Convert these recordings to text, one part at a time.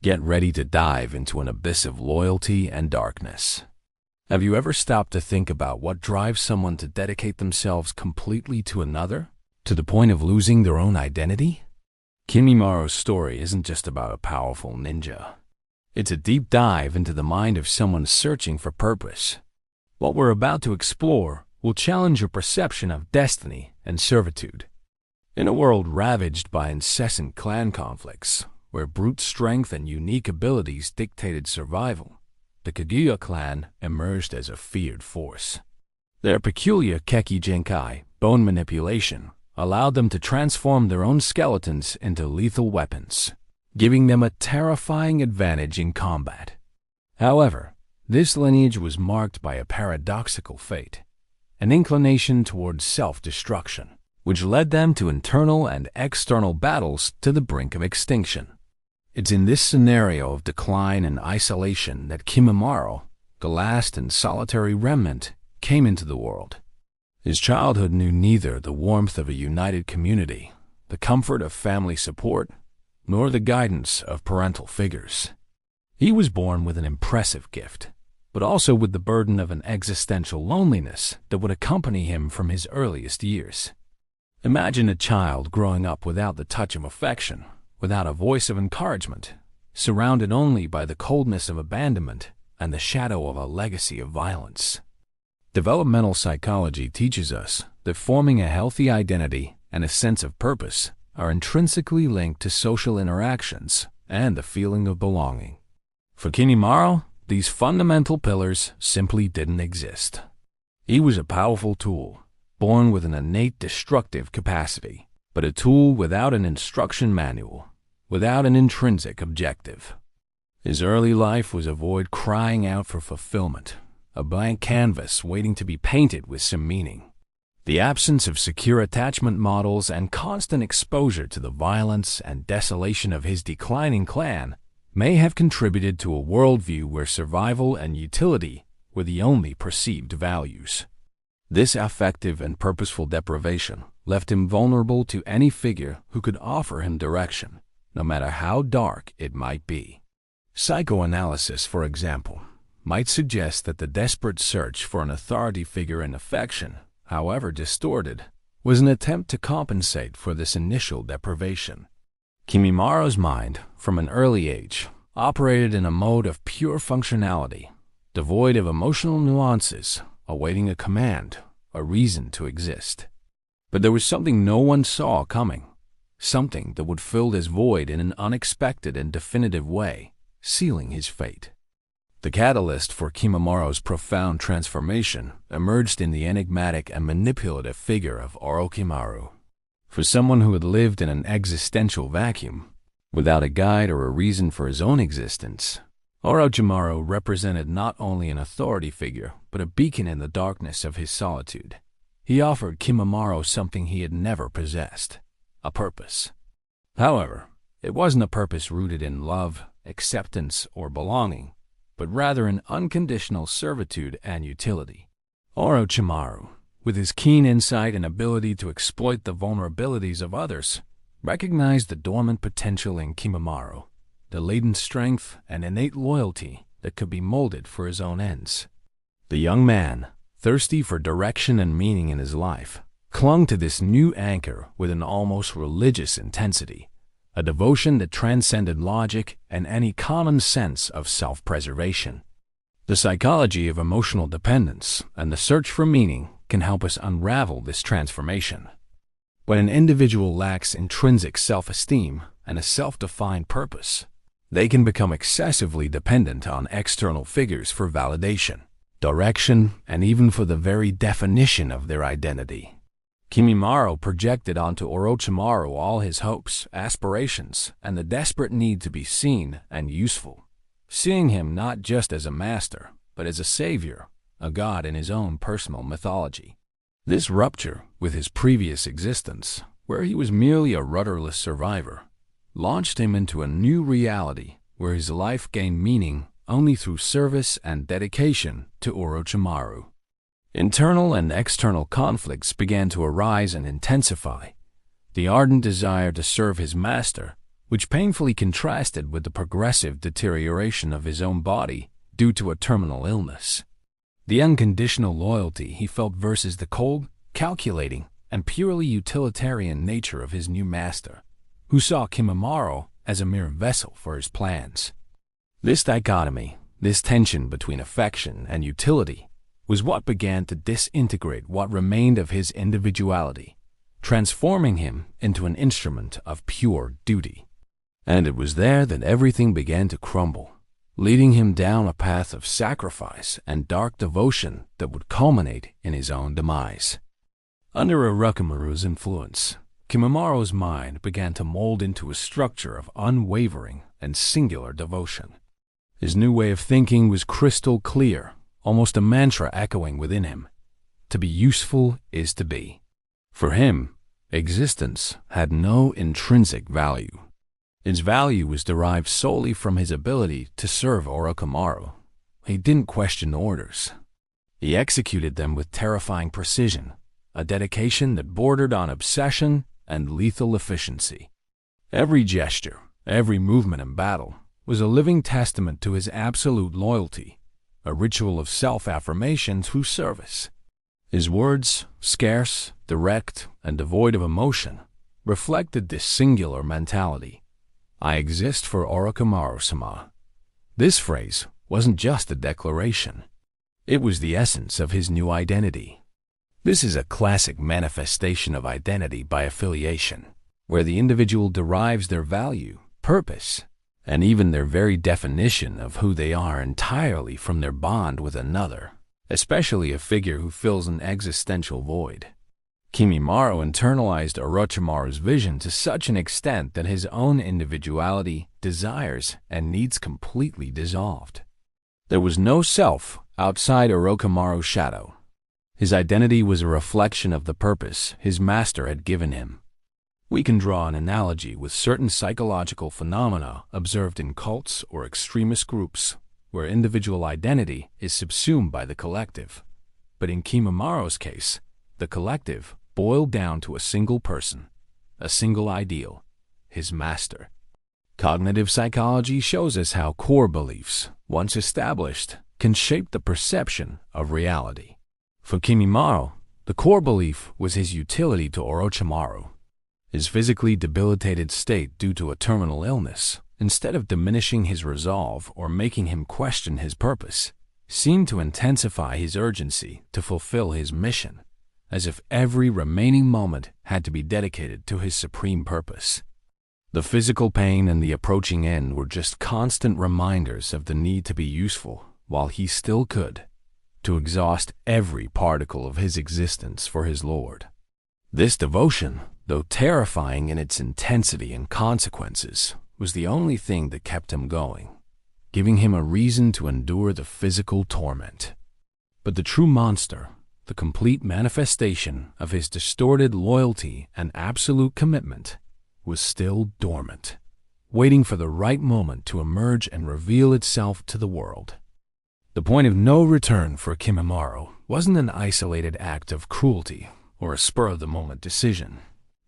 Get ready to dive into an abyss of loyalty and darkness. Have you ever stopped to think about what drives someone to dedicate themselves completely to another, to the point of losing their own identity? Kimimaro's story isn't just about a powerful ninja. It's a deep dive into the mind of someone searching for purpose. What we're about to explore will challenge your perception of destiny and servitude. In a world ravaged by incessant clan conflicts, where brute strength and unique abilities dictated survival, the Kaguya clan emerged as a feared force. Their peculiar Keki Genkai, bone manipulation, allowed them to transform their own skeletons into lethal weapons, giving them a terrifying advantage in combat. However, this lineage was marked by a paradoxical fate, an inclination towards self-destruction, which led them to internal and external battles to the brink of extinction. It's in this scenario of decline and isolation that Kimimaro, the last and solitary remnant, came into the world. His childhood knew neither the warmth of a united community, the comfort of family support, nor the guidance of parental figures. He was born with an impressive gift, but also with the burden of an existential loneliness that would accompany him from his earliest years. Imagine a child growing up without the touch of affection, without a voice of encouragement, surrounded only by the coldness of abandonment and the shadow of a legacy of violence. Developmental psychology teaches us that forming a healthy identity and a sense of purpose are intrinsically linked to social interactions and the feeling of belonging. For Kimimaro, these fundamental pillars simply didn't exist. He was a powerful tool, born with an innate destructive capacity, but a tool without an instruction manual, without an intrinsic objective. His early life was a void crying out for fulfillment, a blank canvas waiting to be painted with some meaning. The absence of secure attachment models and constant exposure to the violence and desolation of his declining clan may have contributed to a worldview where survival and utility were the only perceived values. This affective and purposeful deprivation left him vulnerable to any figure who could offer him direction, no matter how dark it might be. Psychoanalysis, for example, might suggest that the desperate search for an authority figure in affection, however distorted, was an attempt to compensate for this initial deprivation. Kimimaro's mind, from an early age, operated in a mode of pure functionality, devoid of emotional nuances, awaiting a command, a reason to exist. But there was something no one saw coming, something that would fill this void in an unexpected and definitive way, sealing his fate. The catalyst for Kimimaro's profound transformation emerged in the enigmatic and manipulative figure of Orochimaru. For someone who had lived in an existential vacuum, without a guide or a reason for his own existence, Orochimaru represented not only an authority figure, but a beacon in the darkness of his solitude. He offered Kimimaro something he had never possessed, a purpose. However, it wasn't a purpose rooted in love, acceptance, or belonging, but rather in unconditional servitude and utility. Orochimaru, with his keen insight and ability to exploit the vulnerabilities of others, recognized the dormant potential in Kimimaro, the latent strength and innate loyalty that could be molded for his own ends. The young man, thirsty for direction and meaning in his life, clung to this new anchor with an almost religious intensity, a devotion that transcended logic and any common sense of self-preservation. The psychology of emotional dependence and the search for meaning can help us unravel this transformation. When an individual lacks intrinsic self-esteem and a self-defined purpose, they can become excessively dependent on external figures for validation, direction, and even for the very definition of their identity. Kimimaro projected onto Orochimaru all his hopes, aspirations, and the desperate need to be seen and useful, seeing him not just as a master, but as a savior, a god in his own personal mythology. This rupture with his previous existence, where he was merely a rudderless survivor, launched him into a new reality where his life gained meaning only through service and dedication to Orochimaru. Internal and external conflicts began to arise and intensify. The ardent desire to serve his master, which painfully contrasted with the progressive deterioration of his own body due to a terminal illness. The unconditional loyalty he felt versus the cold, calculating, and purely utilitarian nature of his new master, who saw Kimimaro as a mere vessel for his plans. This dichotomy, this tension between affection and utility, was what began to disintegrate what remained of his individuality, transforming him into an instrument of pure duty. And it was there that everything began to crumble, leading him down a path of sacrifice and dark devotion that would culminate in his own demise. Under Orochimaru's influence, Kimimaro's mind began to mold into a structure of unwavering and singular devotion. His new way of thinking was crystal clear, almost a mantra echoing within him. To be useful is to be. For him, existence had no intrinsic value. Its value was derived solely from his ability to serve Orochimaru. He didn't question orders. He executed them with terrifying precision, a dedication that bordered on obsession and lethal efficiency. Every gesture, every movement in battle, was a living testament to his absolute loyalty, a ritual of self-affirmation through service. His words, scarce, direct, and devoid of emotion, reflected this singular mentality. I exist for Orochimaru-sama. This phrase wasn't just a declaration. It was the essence of his new identity. This is a classic manifestation of identity by affiliation, where the individual derives their value, purpose, and even their very definition of who they are entirely from their bond with another, especially a figure who fills an existential void. Kimimaro internalized Orochimaru's vision to such an extent that his own individuality, desires, and needs completely dissolved. There was no self outside Orochimaru's shadow. His identity was a reflection of the purpose his master had given him. We can draw an analogy with certain psychological phenomena observed in cults or extremist groups, where individual identity is subsumed by the collective. But in Kimimaro's case, the collective boiled down to a single person, a single ideal, his master. Cognitive psychology shows us how core beliefs, once established, can shape the perception of reality. For Kimimaro, the core belief was his utility to Orochimaru. His physically debilitated state due to a terminal illness, instead of diminishing his resolve or making him question his purpose, seemed to intensify his urgency to fulfill his mission, as if every remaining moment had to be dedicated to his supreme purpose. The physical pain and the approaching end were just constant reminders of the need to be useful while he still could, to exhaust every particle of his existence for his Lord. This devotion, though terrifying in its intensity and consequences, was the only thing that kept him going, giving him a reason to endure the physical torment. But the true monster, the complete manifestation of his distorted loyalty and absolute commitment, was still dormant, waiting for the right moment to emerge and reveal itself to the world. The point of no return for Kimimaro wasn't an isolated act of cruelty or a spur-of-the-moment decision,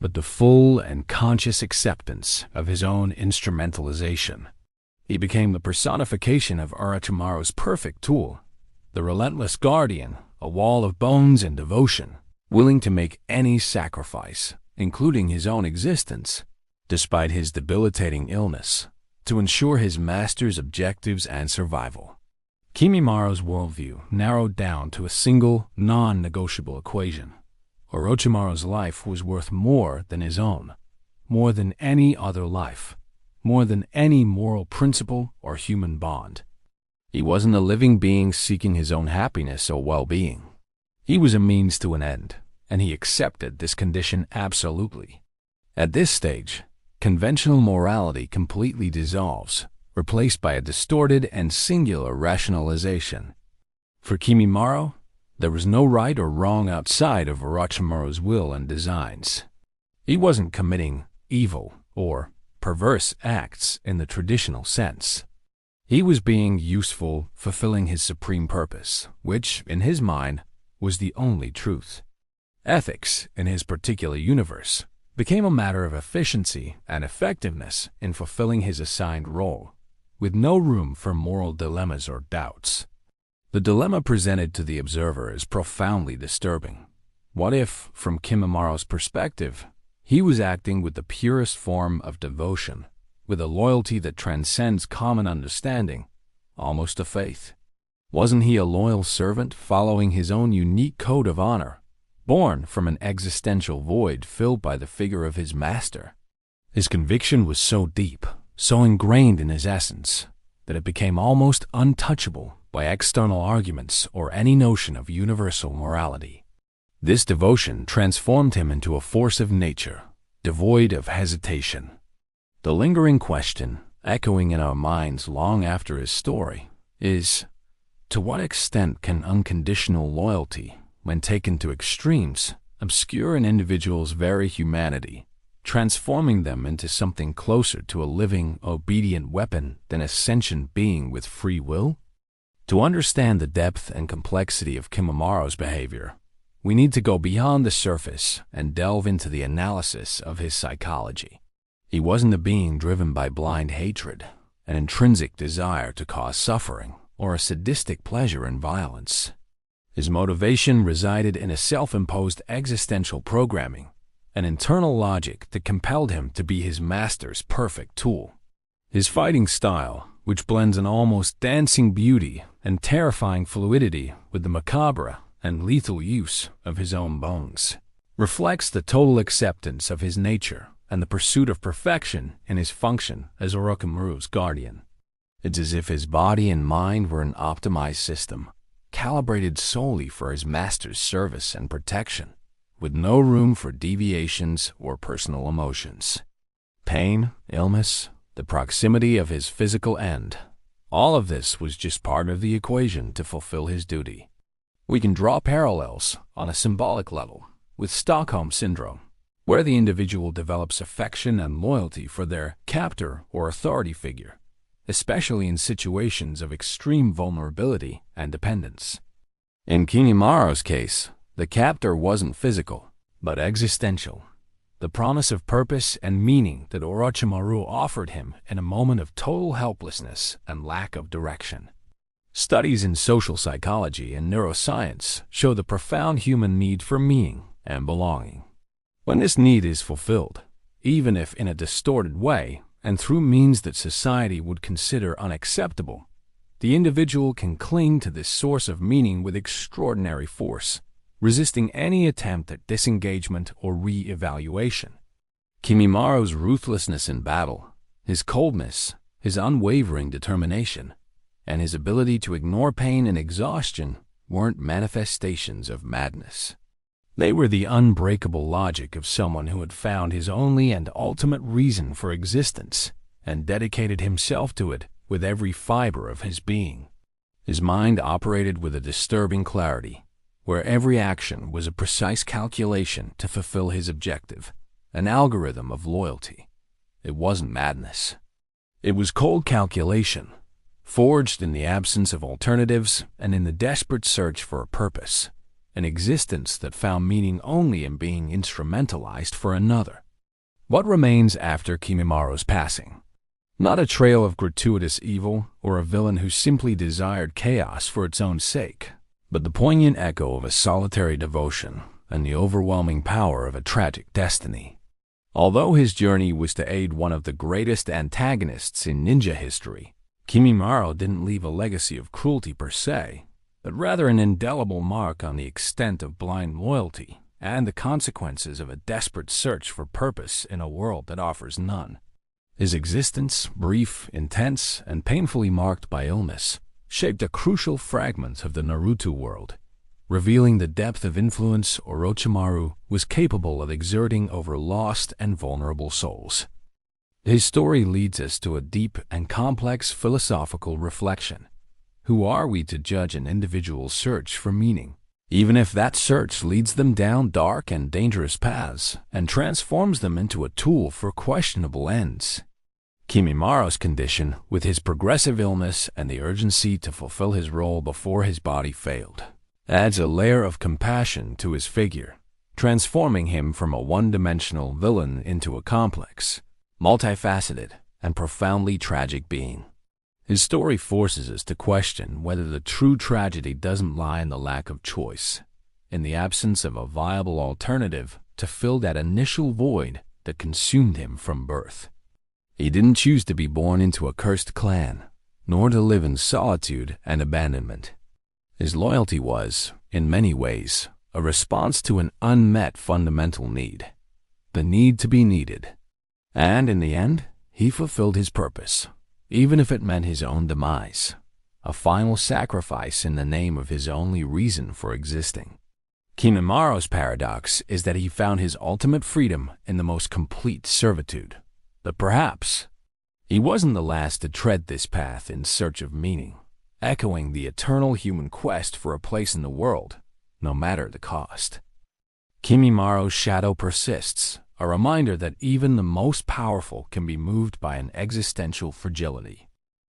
but the full and conscious acceptance of his own instrumentalization. He became the personification of Orochimaru's perfect tool, the relentless guardian, a wall of bones and devotion, willing to make any sacrifice, including his own existence, despite his debilitating illness, to ensure his master's objectives and survival. Kimimaro's worldview narrowed down to a single, non-negotiable equation. Orochimaru's life was worth more than his own, more than any other life, more than any moral principle or human bond. He wasn't a living being seeking his own happiness or well-being. He was a means to an end, and he accepted this condition absolutely. At this stage, conventional morality completely dissolves, replaced by a distorted and singular rationalization. For Kimimaro, there was no right or wrong outside of Orochimaru's will and designs. He wasn't committing evil or perverse acts in the traditional sense. He was being useful, fulfilling his supreme purpose, which, in his mind, was the only truth. Ethics, in his particular universe, became a matter of efficiency and effectiveness in fulfilling his assigned role, with no room for moral dilemmas or doubts. The dilemma presented to the observer is profoundly disturbing. What if, from Kimimaro's perspective, he was acting with the purest form of devotion, with a loyalty that transcends common understanding, almost a faith? Wasn't he a loyal servant following his own unique code of honor, born from an existential void filled by the figure of his master? His conviction was so deep, so ingrained in his essence, that it became almost untouchable by external arguments or any notion of universal morality. This devotion transformed him into a force of nature, devoid of hesitation. The lingering question, echoing in our minds long after his story, is, to what extent can unconditional loyalty, when taken to extremes, obscure an individual's very humanity, transforming them into something closer to a living, obedient weapon than a sentient being with free will? To understand the depth and complexity of Kimimaro's behavior, we need to go beyond the surface and delve into the analysis of his psychology. He wasn't a being driven by blind hatred, an intrinsic desire to cause suffering, or a sadistic pleasure in violence. His motivation resided in a self-imposed existential programming, an internal logic that compelled him to be his master's perfect tool. His fighting style, which blends an almost dancing beauty and terrifying fluidity with the macabre and lethal use of his own bones, reflects the total acceptance of his nature and the pursuit of perfection in his function as Orochimaru's guardian. It's as if his body and mind were an optimized system, calibrated solely for his master's service and protection, with no room for deviations or personal emotions. Pain, illness, the proximity of his physical end, all of this was just part of the equation to fulfill his duty. We can draw parallels, on a symbolic level, with Stockholm Syndrome, where the individual develops affection and loyalty for their captor or authority figure, especially in situations of extreme vulnerability and dependence. In Kimimaro's case, the captor wasn't physical, but existential, the promise of purpose and meaning that Orochimaru offered him in a moment of total helplessness and lack of direction. Studies in social psychology and neuroscience show the profound human need for meaning and belonging. When this need is fulfilled, even if in a distorted way and through means that society would consider unacceptable, the individual can cling to this source of meaning with extraordinary force, resisting any attempt at disengagement or re-evaluation. Kimimaro's ruthlessness in battle, his coldness, his unwavering determination, and his ability to ignore pain and exhaustion weren't manifestations of madness. They were the unbreakable logic of someone who had found his only and ultimate reason for existence and dedicated himself to it with every fiber of his being. His mind operated with a disturbing clarity, where every action was a precise calculation to fulfill his objective, an algorithm of loyalty. It wasn't madness. It was cold calculation, forged in the absence of alternatives and in the desperate search for a purpose, an existence that found meaning only in being instrumentalized for another. What remains after Kimimaro's passing? Not a trail of gratuitous evil or a villain who simply desired chaos for its own sake, but the poignant echo of a solitary devotion and the overwhelming power of a tragic destiny. Although his journey was to aid one of the greatest antagonists in ninja history, Kimimaro didn't leave a legacy of cruelty per se, but rather an indelible mark on the extent of blind loyalty and the consequences of a desperate search for purpose in a world that offers none. His existence, brief, intense, and painfully marked by illness, shaped a crucial fragment of the Naruto world, revealing the depth of influence Orochimaru was capable of exerting over lost and vulnerable souls. His story leads us to a deep and complex philosophical reflection. Who are we to judge an individual's search for meaning, even if that search leads them down dark and dangerous paths and transforms them into a tool for questionable ends? Kimimaro's condition, with his progressive illness and the urgency to fulfill his role before his body failed, adds a layer of compassion to his figure, transforming him from a one-dimensional villain into a complex, multifaceted, and profoundly tragic being. His story forces us to question whether the true tragedy doesn't lie in the lack of choice, in the absence of a viable alternative to fill that initial void that consumed him from birth. He didn't choose to be born into a cursed clan, nor to live in solitude and abandonment. His loyalty was, in many ways, a response to an unmet fundamental need, the need to be needed. And in the end, he fulfilled his purpose, even if it meant his own demise, a final sacrifice in the name of his only reason for existing. Kimimaro's paradox is that he found his ultimate freedom in the most complete servitude. But perhaps he wasn't the last to tread this path in search of meaning, echoing the eternal human quest for a place in the world, no matter the cost. Kimimaro's shadow persists, a reminder that even the most powerful can be moved by an existential fragility.